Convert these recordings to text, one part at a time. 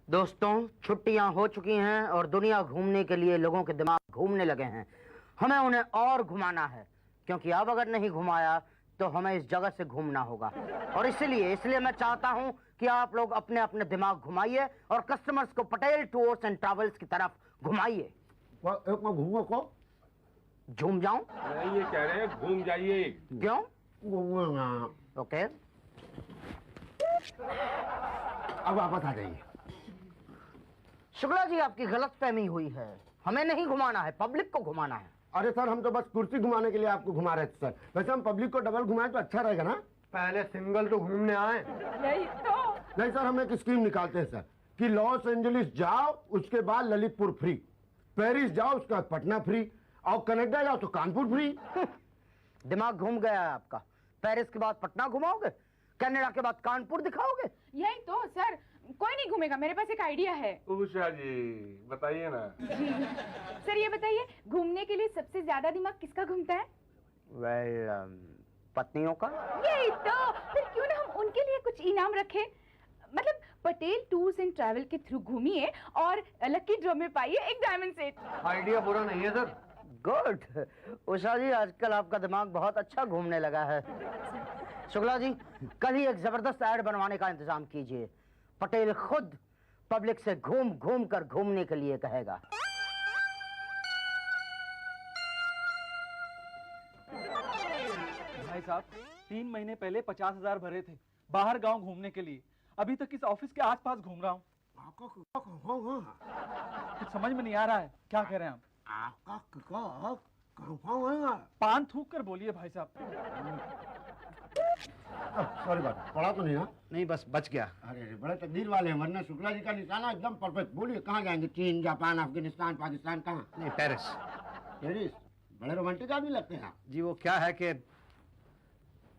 दोस्तों, छुट्टियां हो चुकी हैं और दुनिया घूमने के लिए लोगों के दिमाग घूमने लगे हैं। हमें उन्हें और घुमाना है, क्योंकि अब अगर नहीं घुमाया तो हमें इस जगह से घूमना होगा। और इसलिए मैं चाहता हूं कि आप लोग अपने अपने दिमाग घुमाइए और कस्टमर्स को पटेल टूर्स एंड ट्रैवल्स की तरफ घुमाइए। घूमो को झूम जाऊं? नहीं, ये कह रहे हैं घूम जाइए। क्यों? घूमूंगा। ओके, अब वापस आ जाइए। शुक्ला जी, आपकी गलतफहमी हुई है। हमें नहीं घुमाना है, पब्लिक को घुमाना है। अरे सर, हम तो बस कुर्सी घुमाने के लिए आपको घुमा रहे थे सर। वैसे हम पब्लिक को डबल घुमाएं तो अच्छा रहेगा ना। पहले सिंगल तो घूमने आए। यही तो। नहीं सर, हम एक स्कीम निकालते हैं सर कि लॉस एंजलिस जाओ, उसके बाद ललितपुर फ्री, पेरिस जाओ उसके बाद पटना फ्री, और कनाडा जाओ तो कानपुर फ्री। दिमाग घूम गया है आपका। पेरिस के बाद पटना घुमाओगे, कनाडा के बाद कानपुर दिखाओगे। यही तो सर, कोई नहीं घूमेगा। मेरे पास एक आइडिया है। उषा जी बताइए ना। जी सर, ये बताइए, घूमने के लिए सबसे ज्यादा दिमाग किसका घूमता है? पत्नियों का। यही तो। फिर क्यों ना हम उनके लिए कुछ इनाम रखें? मतलब पटेल टूर्स एंड ट्रैवल के थ्रू घूमिए और लकी ड्रॉ में पाइए एक डायमंड सेट। आइडिया बुरा नहीं है सर। गुड। उषा जी, आजकल आपका दिमाग बहुत अच्छा घूमने लगा है। शुक्ला जी, कल ही एक जबरदस्त ऐड बनवाने का इंतजाम कीजिए। पटेल खुद पब्लिक से घूम घूम कर घूमने के लिए कहेगा। भाई साहब, 3 महीने पहले 50,000 भरे थे बाहर गांव घूमने के लिए। अभी तक इस ऑफिस के आसपास घूम रहा हूँ। कुछ समझ में नहीं आ रहा है। क्या कह रहे हैं आप? पान थूक कर बोलिए भाई साहब। सॉरी बात, पढ़ा तो नहीं ना? नहीं, बस बच गया। अरे बड़े तकदीर वाले हैं, वरना शुक्ला जी का निशाना एकदम परफेक्ट। बोलिए कहाँ जाएंगे? चीन, जापान, अफगानिस्तान, पाकिस्तान, कहाँ? नहीं, पेरिस। पेरिस? बड़े रोमांटिक आदमी लगते हैं आप। जी, वो क्या है कि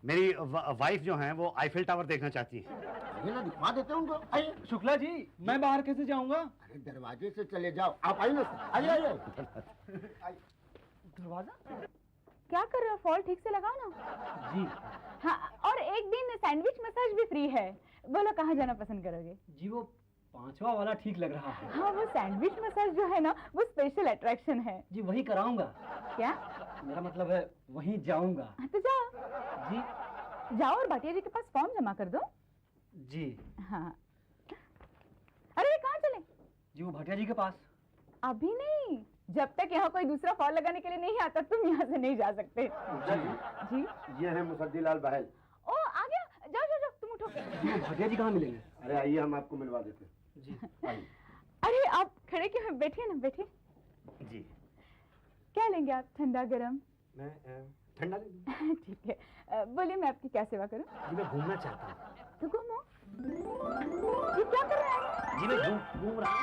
मेरी वाइफ जो है वो आईफिल टावर देखना चाहती है। आइए ना, दिखवा देते हैं उनको। आइए। शुक्ला जी, मैं बाहर कैसे जाऊंगा? अरे दरवाजे से चले जाओ। आप आइए ना, आइए आइए। दरवाजा? क्या कर रहे हो? फॉल ठीक से लगाओ ना। जी। हाँ, और एक दिन सैंडविच मसाज भी फ्री है। बोलो कहाँ जाना पसंद करोगे? जी, वो 5वां वाला ठीक लग रहा है। हाँ, वो सैंडविच मसाज जो है ना, वो स्पेशल अट्रैक्शन है। जी, वही कराऊंगा। क्या? मेरा मतलब है वहीं जाऊंगा। हाँ, तो जाओ। जी। जाओ और भाटिया जी के पास फॉर्म जमा कर दो। जी। हाँ। अरे कहाँ चले? जी, वो भाटिया जी के पास। अभी नहीं, जब तक यहाँ कोई दूसरा फॉल लगाने के लिए नहीं आता तुम यहाँ से नहीं जा सकते। जी। ये है मुसद्दीलाल बहल। ओ, आ गया। जाओ जाओ जाओ, तुम उठो। जी, वो भाटिया जी कहाँ मिलेंगे? अरे आइए, हम आपको मिलवा देते हैं। जी। आइए। अरे आप खड़े क्यों हैं? बैठिए ना, बैठिए। जी। क्या लेंगे आप? ठंडा गरम? मैं ठंडा ले लूं? ठीक है। बोलिए, मैं आपकी क्या सेवा करूं? जी, मैं घूमना चाहता हूँ। तो घूमो। ये क्या कर रहा है? जी, मैं घूम रहा हूँ।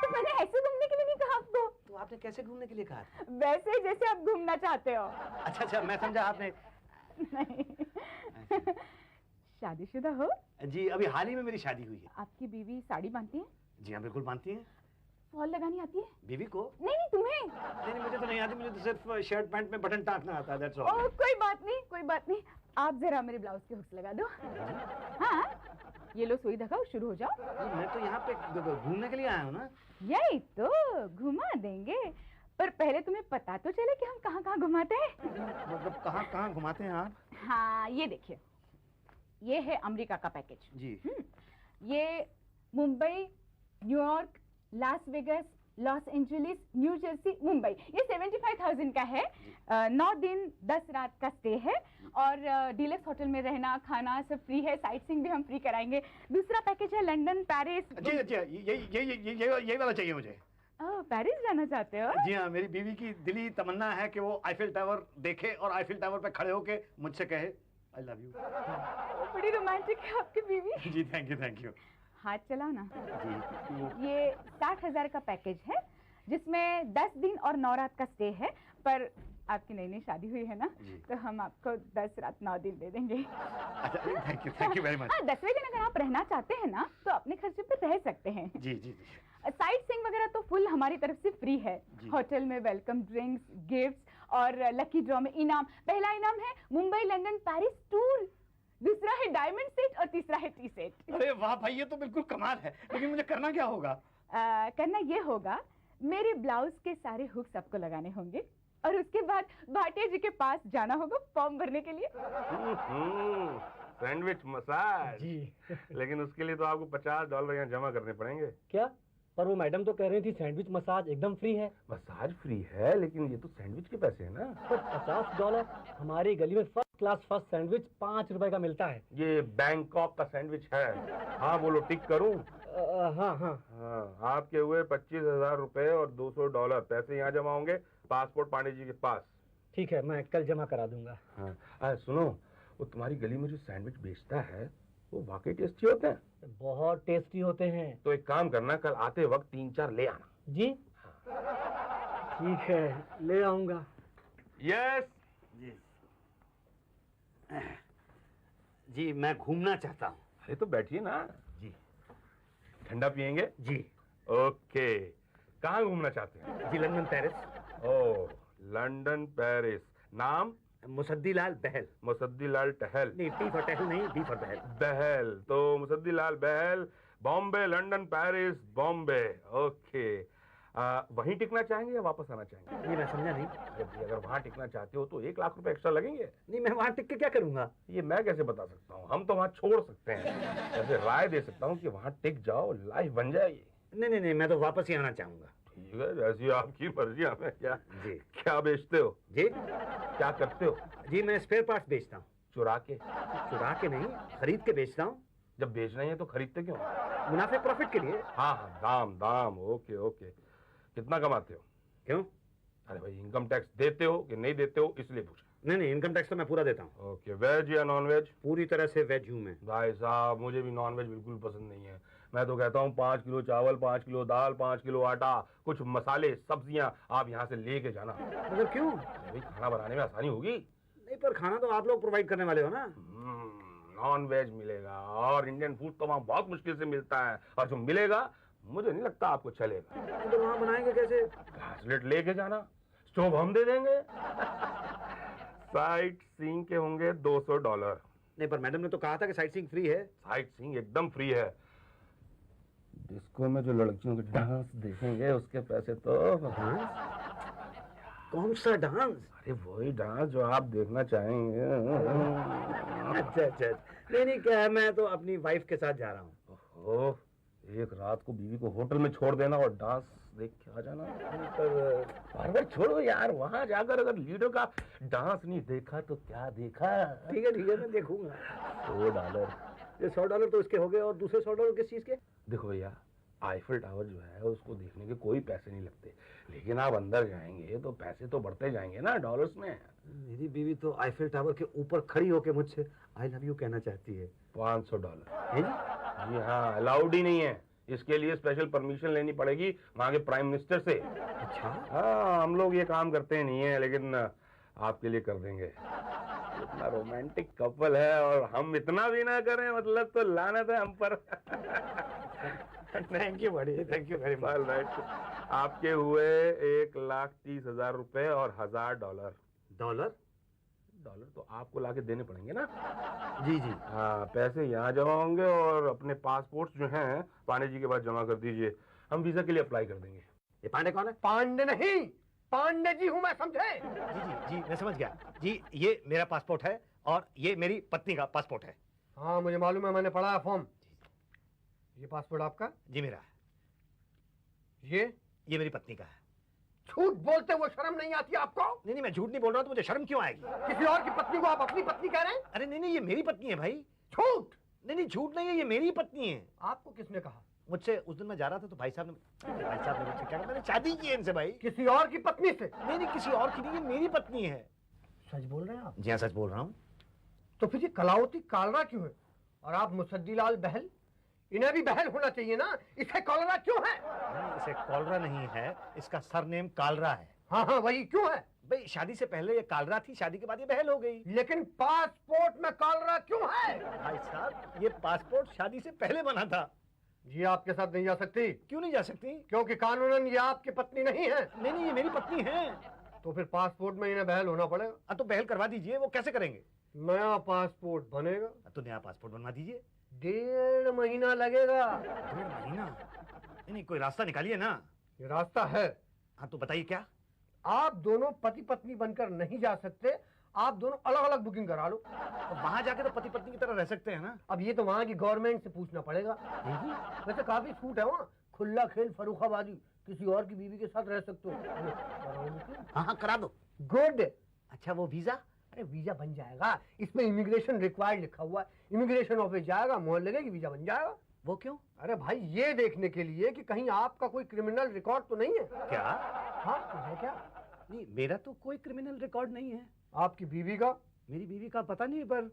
तो मैंने ऐसे घूमने के लिए नहीं कहा आपको। तो आपने कैसे घूमने के लिए कहा था? वैसे जैसे आप घूमना चाहते हो। अच्छा, मैं समझा आपने। नहीं। शादीशुदा हो? जी, अभी हाल ही में मेरी शादी हुई है। आपकी बीवी साड़ी बांधती है? जी हाँ, बिल्कुल बांधती हैं। फॉल लगानी आती है? बीवी को? नहीं नहीं, तुम्हें। नहीं, मुझे तो नहीं आती। मुझे तो सिर्फ शर्ट पैंट में बटन टाँकना आता है, that's all। ओ, कोई बात नहीं, कोई बात नहीं। आप जरा मेरे ब्लाउज के हुक्स लगा दो। हाँ, ये लो सुई धागा, शुरू हो जाओ। जी, मैं तो यहाँ पे घूमने के लिए आया हूँ ना। यही तो, घुमा देंगे, पर पहले तुम्हें पता तो चले कि हम कहाँ कहाँ घुमाते हैं। मतलब कहाँ कहाँ घुमाते हैं आप? हाँ, ये देखिए, ये है अमेरिका का पैकेज। जी। ये Mumbai, New York, Las Vegas, Los Angeles, new Jersey, Mumbai, ये 75,000 का है। 9 दिन 10 रात का स्टे है और डीलक्स होटल में रहना खाना सब फ्री है। साइट सीइंग भी हम फ्री कराएंगे। दूसरा पैकेज है लंदन, पेरिस। जी, यही वाला चाहिए मुझे। पेरिस जाना चाहते हो? जी हाँ, मेरी बीवी की दिली तमन्ना है कि वो आईफिल टावर देखे और आईफिल टावर पे खड़े होके मुझसे कहे आई लव यू। बड़ी रोमांटिक है आपकी बीवी। जी, थैंक यू। हाथ चलाओ ना। जी। ये 60,000 का पैकेज है, जिसमें 10 दिन और 9 रात का स्टे है। पर आपकी नई नई शादी हुई है ना, तो हम आपको 10 रात 9 दिन दे देंगे। अच्छा, थैंक यू वेरी मच। 10वें दिन अगर आप रहना चाहते हैं ना, तो अपने खर्चे पे रह सकते हैं। जी। साइट सीइंग वगैरह तो फुल हमारी तरफ से फ्री है। होटल में वेलकम ड्रिंक्स, गिफ्ट्स और लकी ड्रॉ में इनाम। पहला इनाम है मुंबई, लंदन, पेरिस टूर। दूसरा है डायमंड सेट और तीसरा है टी सेट। अरे वाह भाई, ये तो बिल्कुल कमाल है। लेकिन मुझे करना क्या होगा? करना ये होगा, मेरे ब्लाउज के सारे हुक्स आपको लगाने होंगे और उसके बाद भाटिया जी के पास जाना होगा फॉर्म भरने के लिए। सैंडविच मसाज जी। लेकिन उसके लिए तो आपको $50 यहाँ जमा करने पड़ेंगे। क्या? पर वो मैडम तो कह रही थी सैंडविच मसाज एकदम फ्री है। मसाज फ्री है, लेकिन ये तो सैंडविच के पैसे है ना। पर $50 हमारी गली में फर्स्ट क्लास फर्स्ट सैंडविच ₹5 का मिलता है। ये बैंकॉक का सैंडविच है। हाँ बोलो, टिक करूं? हाँ हाँ। हाँ, आपके हुए ₹25,000 और $200 पैसे यहाँ जमा होंगे, पासपोर्ट पांडे जी के पास। ठीक है, मैं कल जमा करा दूंगा। हाँ सुनो, वो तुम्हारी गली में जो सैंडविच बेचता है वो वाकई टेस्टी होते हैं। बहुत टेस्टी होते हैं। तो एक काम करना, कल आते वक्त 3-4 ले आना। जी ठीक है, ले आऊंगा। यस जी, मैं घूमना चाहता हूँ। अरे तो बैठिए ना जी। ठंडा पियेंगे? जी। ओके, कहाँ घूमना चाहते हैं? जी, लंदन पेरिस। ओह, लंदन पेरिस। नाम? मुसद्दीलाल बहल। मुसद्दीलाल टहल। नहीं, टी फॉर टहल नहीं, बी फॉर बहल। बहल, तो Musaddilal Bahl, Bombay, London, Paris, Bombay. Okay, वहीं टिकना चाहेंगे या वापस आना चाहेंगे? नहीं, मैं समझा नहीं। अगर वहाँ टिकना चाहते हो तो 1 लाख रुपए एक्स्ट्रा लगेंगे। नहीं, मैं वहाँ टिक के क्या करूँगा? ये मैं कैसे बता सकता हूँ, हम तो वहाँ छोड़ सकते हैं। ऐसे राय दे सकता हूँ कि वहाँ टिक जाओ, लाइफ बन जाएगी। नहीं, मैं तो वापस ही आना चाहूँगा। ठीक है, जैसी आपकी मर्जी। हमें क्या? जी। क्या बेचते हो? जी, क्या करते हो? जी मैं स्पेयर पार्ट्स बेचता हूँ। चुरा के? चुरा के नहीं, खरीद के बेचता हूँ। जब बेचना ही है तो खरीदते क्यों? मुनाफे प्रॉफिट के लिए। हाँ, दाम। ओके। कितना कमाते हो? क्यों? अरे भाई, इनकम टैक्स देते हो कि नहीं देते हो, इसलिए पूछा। नहीं, इनकम टैक्स तो मैं पूरा देता हूँ। ओके, वेज या नॉन वेज? पूरी तरह से वेज हूँ मैं। भाई साहब, मुझे भी नॉन वेज बिल्कुल पसंद नहीं है। मैं तो कहता हूँ 5 किलो चावल, 5 किलो दाल, 5 किलो आटा, कुछ मसाले, सब्जियां आप यहाँ से लेके जाना। मगर क्यों? भाई, खाना बनाने में आसानी होगी। नहीं, पर खाना तो आप लोग प्रोवाइड करने वाले हो ना। नॉन वेज मिलेगा, और इंडियन फूड तो वहाँ बहुत मुश्किल से मिलता है, और जो मिलेगा मुझे नहीं लगता आपको चलेगा। तो वहाँ बनाएंगे कैसे? घासलेट लेके जाना, स्टोव हम दे देंगे। साइट सीइंग के होंगे $200। नहीं, पर मैडम ने तो कहा था कि साइट सीइंग फ्री है। साइट सीइंग एकदम फ्री है। डिस्को में जो लड़कियों के डांस देखेंगे उसके पैसे तो। कौन सा डांस? अरे वही डांस जो आप देखना चाहेंगे। अच्छा। नहीं, क्या है, मैं तो अपनी वाइफ के साथ जा रहा हूँ। ओहो, एक रात को बीवी को होटल में छोड़ देना और डांस देख के आ जाना। पर बार छोड़ो यार, वहाँ जाकर अगर लीडर का डांस नहीं देखा तो क्या देखा। ठीक है, मैं देखूंगा। $100। ये $100 तो इसके हो गए, और दूसरे $100 किस चीज के? देखो भैया, आईफिल टावर जो है उसको देखने के कोई पैसे नहीं लगते, लेकिन आप अंदर जाएंगे तो पैसे तो बढ़ते जाएंगे ना डॉलर्स में। मेरी बीवी तो आईफिल टावर के ऊपर खड़ी होकर मुझसे आई लव यू कहना चाहती है। $500। है जी? जी हाँ, अलाउड ही नहीं है। इसके लिए स्पेशल परमिशन लेनी पड़ेगी वहाँ के प्राइम मिनिस्टर से। अच्छा। हाँ, हम लोग ये काम करते नहीं है, लेकिन आपके लिए कर देंगे। इतना रोमांटिक कपल है और हम इतना भी ना करें, मतलब तो लानत है हम पर। थैंक यू बड़ी, thank you very much. Right, आपके हुए $1,30,000 और $1,000। डॉलर तो आपको लाके देने पड़ेंगे ना। जी। हाँ, पैसे यहाँ जमा होंगे और अपने पासपोर्ट जो हैं पांडे जी के पास जमा कर दीजिए, हम वीजा के लिए अप्लाई कर देंगे। ये पांडे कौन है? पांडे नहीं, पांडे जी हूँ मैं, समझे? जी, मैं समझ गया। जी, ये मेरा पासपोर्ट है और ये मेरी पत्नी का पासपोर्ट है। हाँ, मुझे मालूम है, मैंने पढ़ा है फॉर्म। ये पासपोर्ट आपका? जी मेरा। ये मेरी पत्नी का है। झूठ बोलते हुए शर्म नहीं आती आपको? नहीं, मैं झूठ नहीं बोल रहा हूँ, तो मुझे शर्म क्यों आएगी? किसी और की पत्नी को आप अपनी पत्नी कह रहे हैं? अरे नहीं, ये मेरी पत्नी है भाई। झूठ। नहीं, झूठ नहीं है, ये मेरी पत्नी है। आपको किसने कहा? मुझसे उस दिन मैं जा रहा था तो भाई साहब ने मुझसे क्या कहा, मैंने शादी की है इनसे भाई। किसी और की पत्नी से? नहीं, किसी और की नहीं, ये मेरी पत्नी है। सच बोल रहे हैं आप? जी हाँ, सच बोल रहा हूँ। तो फिर ये कलावती कालरा क्यों है? और आप मुसद्दीलाल बहल? इन्हें भी बहल होना चाहिए ना, इसे कॉलरा क्यों है? नहीं, इसे कॉलरा नहीं है, इसका सरनेम कालरा है। हाँ, वही क्यों है? भाई, शादी से पहले ये कालरा थी, शादी के बाद ये बहल हो गई। लेकिन पासपोर्ट में कॉलरा क्यों है? भाई साहब, ये पासपोर्ट शादी से पहले बना था। जी, आपके साथ नहीं जा सकती। क्यों नहीं जा सकती? क्योंकि कानूनन ये आपकी पत्नी नहीं है। नहीं, ये मेरी पत्नी है। तो फिर पासपोर्ट में इन्हें बहल होना पड़ेगा। तो बहल करवा दीजिए। वो कैसे करेंगे? नया पासपोर्ट बनेगा। तो नया पासपोर्ट बनवा दीजिए। 1.5 महीना लगेगा। 1.5 महीना? नहीं, कोई रास्ता निकालिए ना। ये रास्ता है। हाँ तो बताइए क्या। आप दोनों पति पत्नी बनकर नहीं जा सकते, आप दोनों अलग अलग बुकिंग करा लो। तो वहां जाके तो पति पत्नी की तरह रह सकते हैं ना। अब ये तो वहाँ की गवर्नमेंट से पूछना पड़ेगा। वैसे काफी छूट है वहाँ, खुला खेल फर्रुखाबादी, किसी और की बीवी के साथ रह सकते हो। हाँ करा दो। गुड। अच्छा वो वीजा? अरे वीजा बन जाएगा, इसमें इमिग्रेशन रिक्वायर्ड लिखा हुआ है। इमिग्रेशन ऑफिस जाएगा, मोहर लगेगी, वीजा बन जाएगा। वो क्यों? अरे भाई ये देखने के लिए कि कहीं आपका कोई क्रिमिनल रिकॉर्ड तो नहीं है। क्या? हाँ तो है क्या? नहीं, मेरा तो कोई क्रिमिनल रिकॉर्ड नहीं है। आपकी बीवी का? मेरी बीवी का पता नहीं, पर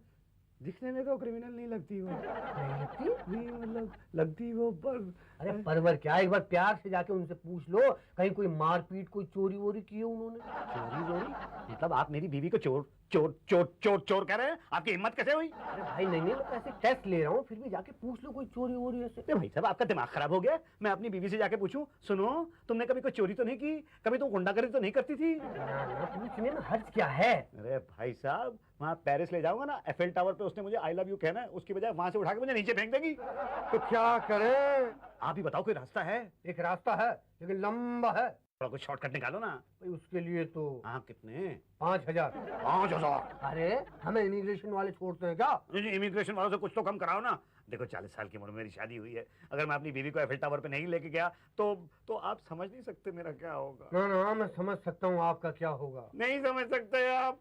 दिखने में तो क्रिमिनल नहीं लगती वो। नहीं लगती? नहीं मतलब लगती वो, पर अरे परवर क्या, एक बार प्यार से जाके उनसे पूछ लो, कहीं कोई मारपीट, कोई चोरी वोरी की है उन्होंने? चोरी वोरी? मतलब आप मेरी बीवी को चोर चोर चोर चोर चोर कह रहे हैं? आपकी हिम्मत कैसे हुई? अरे भाई नहीं, मैं तो ऐसे टेस्ट ले रहा हूँ, फिर भी जाके पूछ लो कोई चोरी वोरी ऐसे। अरे भाई साहब, आपका दिमाग खराब हो गया। मैं अपनी बीवी से जाके पूछूं, सुनो तुमने कभी कोई चोरी तो नहीं की, कभी तुम गुंडागर्दी तो नहीं करती थी? ना पूछने में हर्ज क्या है? अरे भाई साहब, वहाँ पेरिस ले जाऊंगा ना, एफेल टावर पे उसने मुझे आई लव यू कहना है, उसकी बजाय वहां से उठा के मुझे नीचे फेंक देगी। तो क्या करें? आप ही बताओ, कोई रास्ता है? एक रास्ता है लेकिन लंबा है। थोड़ा कुछ शॉर्टकट निकालो ना। भाई उसके लिए तो हाँ कितने? 5,000। 5,000? अरे हमें इमिग्रेशन वाले छोड़ते हैं क्या? इमिग्रेशन वालों से कुछ तो कम कराओ ना। देखो 40 साल की उम्र में मेरी शादी हुई है, अगर मैं अपनी बीवी को एफिल टावर पे नहीं लेके गया तो आप समझ नहीं सकते मेरा क्या होगा। ना ना, मैं समझ सकता हूँ आपका क्या होगा। नहीं समझ सकते आप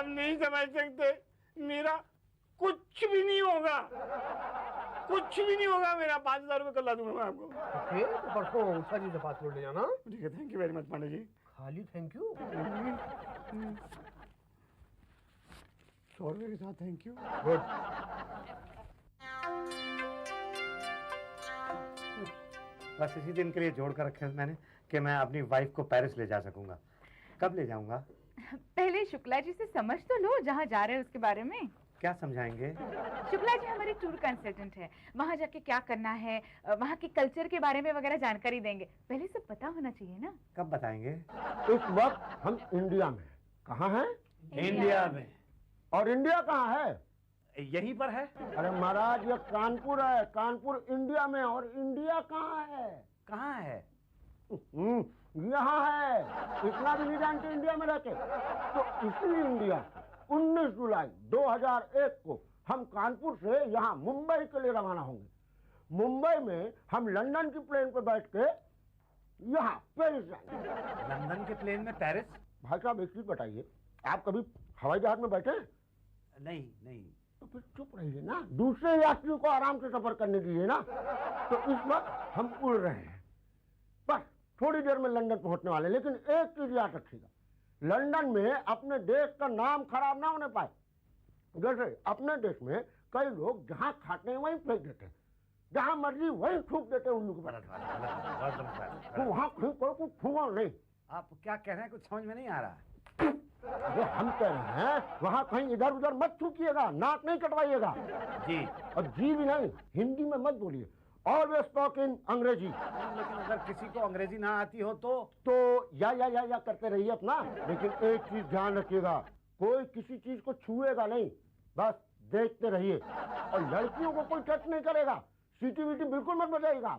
नहीं समझ सकते। मेरा कुछ भी नहीं होगा, कुछ भी नहीं होगा मेरा। 5,000 रुपये कल ला दूंगा मैं आपको। तो परसों उषा जी से पासपोर्ट ले जाना। ठीक है, thank you very much Pandey ji. खाली थैंक यू? 100 रुपये के साथ थैंक यू। गुड। बस इसी दिन के लिए जोड़ कर रखे मैंने कि मैं अपनी वाइफ को पेरिस ले जा सकूंगा। कब ले जाऊंगा? पहले शुक्ला जी से समझ तो लो जहाँ जा रहे हैं उसके बारे में। क्या समझाएंगे? शुक्ला जी हमारे टूर कंसल्टेंट है, वहाँ जाके क्या करना है, वहाँ के कल्चर के बारे में वगैरह जानकारी देंगे। पहले सब पता होना चाहिए ना। कब बताएंगे? इस वक्त हम इंडिया में। कहाँ हैं? इंडिया में। और इंडिया कहाँ है? यहीं पर है। अरे महाराज ये कानपुर है, कानपुर इंडिया में। और इंडिया कहाँ है? कहाँ है? यहाँ है। इतना भी नहीं जानते इंडिया में रहते। तो इसी इंडिया 19 जुलाई 2001 को हम कानपुर से यहाँ मुंबई के लिए रवाना होंगे। मुंबई में हम लंदन की प्लेन पर बैठ के यहाँ पेरिस जाएंगे। लंदन के प्लेन में पेरिस? भाई साहब एक चीज बताइए, आप कभी हवाई जहाज में बैठे? नहीं नहीं। तो फिर चुप रहिए ना, दूसरे यात्रियों को आराम से सफर करने दीजिए ना। तो इस वक्त हम उड़ रहे हैं, बस थोड़ी देर में लंदन पहुंचने वाले। लेकिन एक चीज याद रखिएगा, लंदन में अपने देश का नाम खराब ना होने पाए। जैसे अपने देश में कई लोग जहां खाते हैं वहीं फेंक देते हैं, जहां मर्जी वहीं थूक देते हैं उल्लू के पराठे। तो वहां कहीं कोई थूका नहीं। आप क्या कह रहे हैं, कुछ समझ में नहीं आ रहा। अरे हम कह रहे हैं वहां कहीं इधर उधर मत थूकिएगा, नाक नहीं कटवाइएगा जी। और जी भी नहीं, हिंदी में मत बोलिए। ऑलवेज टॉक इन अंग्रेजी। लेकिन अगर किसी को अंग्रेजी ना आती हो तो या करते रहिए अपना। लेकिन एक चीज ध्यान रखिएगा, कोई किसी चीज को छुएगा नहीं, बस देखते रहिए। और लड़कियों को कोई टच नहीं करेगा। सीटी वीटी बिल्कुल मत बजाइएगा।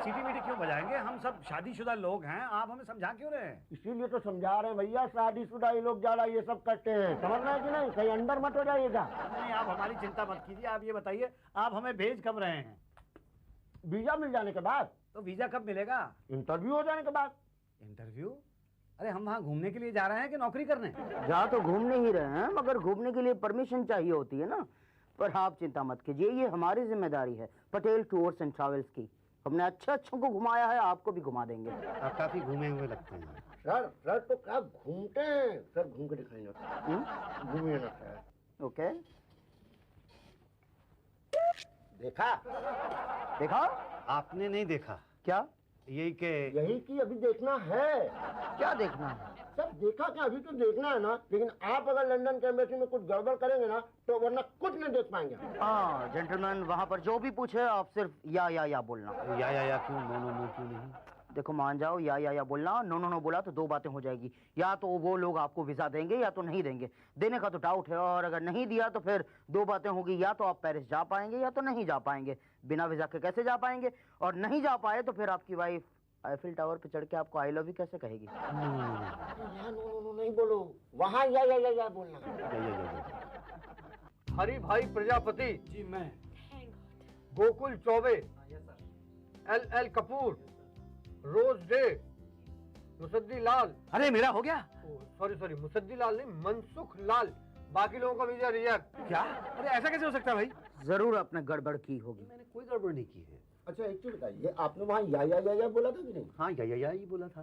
सीटी वीटी क्यों बजाएंगे, हम सब शादीशुदा लोग हैं, आप हमें समझा क्यों रहे हैं? इसीलिए तो समझा रहे हैं भैया, शादीशुदा ये लोग ज्यादा ये सब करते हैं, समझ रहे हैं कि नहीं? कहीं अंदर मत हो जाइएगा। नहीं, आप हमारी चिंता मत कीजिए। आप ये बताइए, आप हमें भेज कब रहे हैं? वीजा मिल जाने के बाद। तो वीजा कब मिलेगा? इंटरव्यू हो जाने के बाद। इंटरव्यू? अरे हम वहाँ घूमने के लिए जा रहे हैं कि नौकरी करने? जा तो घूमने ही रहे हैं, मगर घूमने के लिए परमिशन चाहिए होती है ना। पर आप चिंता मत कीजिए, ये हमारी जिम्मेदारी है, पटेल टूर्स एंड ट्रैवल्स की। हमने अच्छों को घुमाया है, आपको भी घुमा देंगे। आप काफी घूमे हुए लगते हैं। सर तो क्या घूमते हैं सर, घूम के दिखाएंगे। घूमिए ना सर। ओके, देखा? आपने नहीं देखा? क्या? यही कि अभी देखना है। क्या देखना है? सब देखा क्या, अभी तो देखना है ना। लेकिन आप अगर लंदन के एम्बेसी में कुछ गड़बड़ करेंगे ना तो वरना कुछ नहीं देख पाएंगे। हाँ जेंटलमैन, वहाँ पर जो भी पूछे आप सिर्फ या बोलना। या क्यों? नो क्यों नहीं? देखो मान जाओ, या बोलना, नो नो नो बोला तो दो बातें हो जाएगी। या तो वो लोग आपको वीजा देंगे या तो नहीं देंगे। देने का तो डाउट है, और अगर नहीं दिया तो फिर दो बातें होगी, या तो आप पेरिस जा पाएंगे या तो नहीं जा पाएंगे। बिना वीजा के कैसे जा पाएंगे? और नहीं जा पाए तो फिर आपकी वाइफ आईफिल टावर पे चढ़ के आपको आई लव यू कैसे कहेगी? नो नहीं बोलो, वहाँ या बोलना। हरि भाई प्रजापति जी मैं। Gokul Choubey, L Kapoor, rose day, Musaddi Lal. अरे मेरा हो गया। सॉरी मुसद्दी लाल नहीं, मनसुख लाल। बाकी लोगों का वीजा रिजेक्ट। क्या? अरे ऐसा कैसे हो सकता है भाई? जरूर आपने गड़बड़ की होगी। मैंने कोई गड़बड़ नहीं की है। अच्छा एक चीज बताइए, आपने वहाँ या बोला था कि नहीं? हाँ या ही बोला था।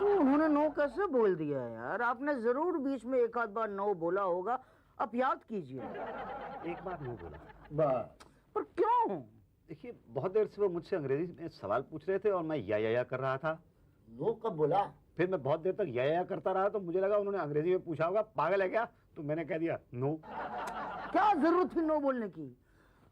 तो उन्होंने नो कैसे बोल दिया यार? आपने जरूर बीच में एक आध बार नो बोला होगा, आप याद कीजिए। एक बार नहीं बोला। बस। पर क्यों? देखिए बहुत देर से वो मुझसे अंग्रेजी में सवाल पूछ रहे थे और मैं या कर रहा था। नो कब बोला? फिर मैं बहुत देर तक या करता रहा तो मुझे लगा उन्होंने अंग्रेजी में पूछा होगा, पागल है क्या? तो मैंने कह दिया नो। क्या जरूरत थी नो बोलने की?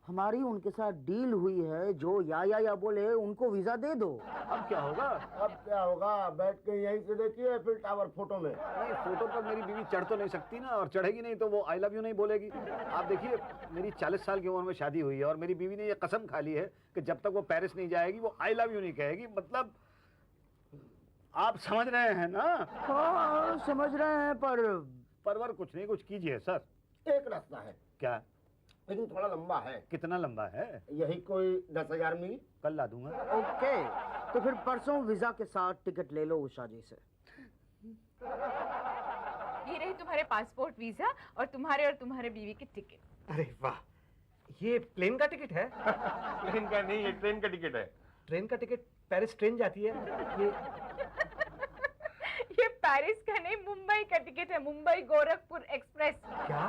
हमारी उनके साथ डील हुई है, जो या बोले उनको वीजा दे दो। अब क्या होगा? अब क्या होगा? बैठ के यहीं से देखिए आईफिल टावर फोटो में। नहीं, फोटो पर मेरी बीवी चढ़ तो नहीं सकती ना, और चढ़ेगी नहीं तो वो आई लव यू नहीं बोलेगी। आप देखिए मेरी 40 साल की उम्र में शादी हुई है और मेरी बीवी ने ये कसम खा ली है कि जब तक वो पेरिस नहीं जाएगी वो आई लव यू नहीं कहेगी। मतलब आप समझ रहे हैं ना? हाँ समझ रहे हैं, परवर कुछ नहीं, कुछ कीजिए सर। एक रास्ता है। क्या? लेकिन थोड़ा लंबा है। कितना लंबा है? यही कोई 10,000 मील। कल ला दूंगा। ओके, तो फिर परसों वीजा के साथ टिकट ले लो उषा जी से। ये रही तुम्हारे पासपोर्ट वीजा और तुम्हारे बीवी की टिकट। अरे वाह, ये प्लेन का टिकट है? प्लेन का नहीं, ये ट्रेन का टिकट है। ट्रेन का टिकट? पेरिस ट्रेन जाती है ये पेरिस का नहीं, मुंबई का टिकट है, मुंबई गोरखपुर एक्सप्रेस। क्या?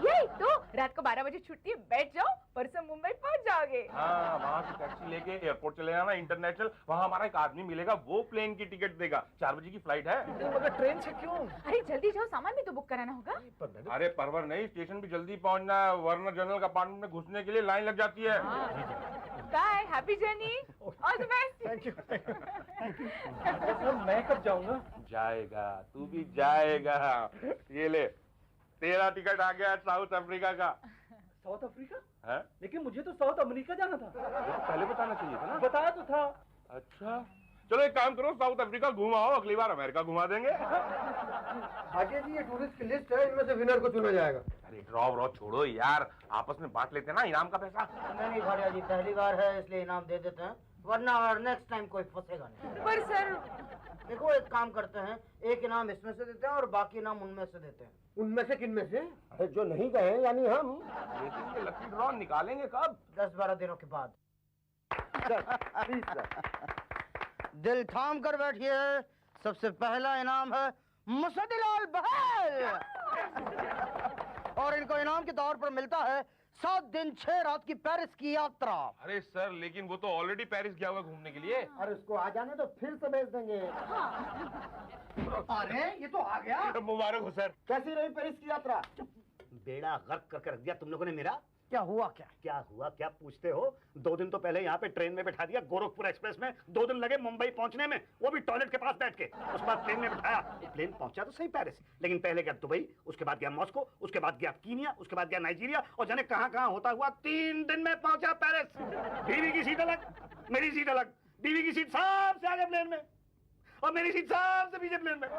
यही तो, रात को 12 बजे छुट्टी है, बैठ जाओ, परसों मुंबई पहुंच जाओगे। हाँ, वहाँ से टैक्सी लेके एयरपोर्ट चले जाना इंटरनेशनल, वहाँ हमारा एक आदमी मिलेगा, वो प्लेन की टिकट देगा। 4 बजे की फ्लाइट है। मगर ट्रेन से क्यों? अरे जल्दी जाओ, सामान भी तो बुक कराना होगा। अरे परवर नहीं, स्टेशन भी जल्दी पहुँचना है, वरना जनरल कंपार्टमेंट में घुसने के लिए लाइन लग जाती है। Bye, happy journey, all the best. Thank you. मैं कब जाऊंगा? जाएगा, तू भी जाएगा। ये ले, तेरा टिकट आ गया साउथ अफ्रीका का। South Africa? है? लेकिन मुझे तो साउथ अमेरिका जाना था। ये तो पहले बताना चाहिए था ना। बताया तो था। अच्छा चलो एक काम करो, साउथ अफ्रीका घुमाओ, अगली बार अमेरिका घुमा देंगे। आगे जी ये टूरिस्ट की लिस्ट है, इनमें से विनर को चुना जाएगा। अरे ड्रॉ छोड़ो यार, आपस में बांट लेते हैं ना इनाम का पैसा। नहीं भाटिया जी, पहली बार है इसलिए इनाम दे देते हैं, वरना नेक्स्ट टाइम कोई फंसेगा नहीं। पर सर देखो एक काम करते हैं, एक इनाम इसमें से देते हैं और बाकी इनाम उनमें से देते हैं। उनमें से किनमें से? अरे जो नहीं गए यानी हम। लेकिन ये लकी ड्रॉ निकालेंगे कब? 10-12 दिनों के बाद। दिल थाम कर बैठिए, सबसे पहला इनाम है मुसद्दीलाल बहल, और इनको इनाम के तौर पर मिलता है 7 दिन 6 रात की पेरिस की यात्रा। अरे सर, लेकिन वो तो ऑलरेडी पेरिस गया हुआ घूमने के लिए। और उसको आ जाने तो फिर से भेज देंगे। अरे ये तो आ गया। मुबारक हो सर। कैसी रही पेरिस की यात्रा? बेड़ा गर्क करके रख दिया तुम लोगों ने मेरा। क्या हुआ? क्या हुआ क्या पूछते हो? 2 दिन तो पहले यहाँ पे ट्रेन में बिठा दिया गोरखपुर एक्सप्रेस में, 2 दिन लगे मुंबई पहुंचने में, वो भी टॉयलेट के पास बैठ के। उसके बाद प्लेन में बिठाया, प्लेन पहुंचा तो सही पेरिस, लेकिन पहले गया दुबई, उसके बाद गया मॉस्को, उसके बाद गया कीनिया, उसके बाद गया नाइजीरिया, और जाने कहाँ होता हुआ 3 दिन में पहुंचा पेरिस। बीवी की सीट अलग, मेरी सीट अलग। बीवी की सीट सबसे आगे प्लेन में और मेरी सीट सबसे पीछे प्लेन में।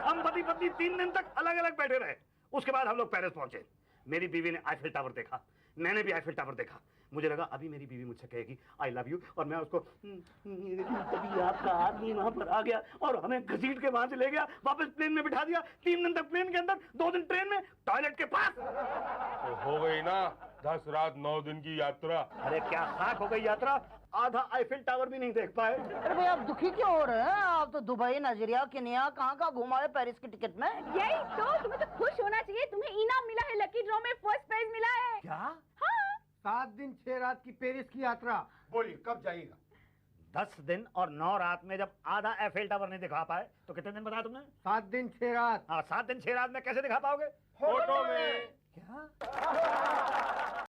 हम पति पत्नी 3 दिन तक अलग अलग बैठे रहे। उसके बाद हम लोग पेरिस पहुंचे। मेरी बीवी ने आईफिल टावर देखा, मैंने भी आईफिल टावर देखा। मुझे लगा अभी मेरी बीवी मुझसे कहेगी आई लव यू, और मैं उसको तभी आपका आदमी वहां पर आ गया और हमें घसीट के वहां से ले गया, वापस प्लेन में बिठा दिया। 3 दिन तक प्लेन के अंदर, 2 दिन ट्रेन में, टॉयलेट के पास। तो हो गई ना 10 रात 9 दिन की यात्रा। अरे क्या खाक हो गई यात्रा, आधा आईफिल टावर भी नहीं देख पाए। अरे भाई आप दुखी क्यों हो रहे हैं? आप तो दुबई, नाइजीरिया, केन्या, कहाँ घुमाए पेरिस की टिकट में। यही तो, तुम्हें तो खुश होना चाहिए, तुम्हें इनाम मिला है, लकी ड्रॉ में फर्स्ट प्राइज मिला है। क्या? हाँ। 7 दिन 6 रात की पेरिस की यात्रा। बोलिए कब जाइएगा? 10 दिन और 9 रात में जब आधा आईफिल टावर नहीं दिखा पाए तो कितने दिन बताया तुमने? 7 दिन 6 रात। हाँ 7 दिन 6 रात में कैसे दिखा पाओगे? फोटो में। क्या?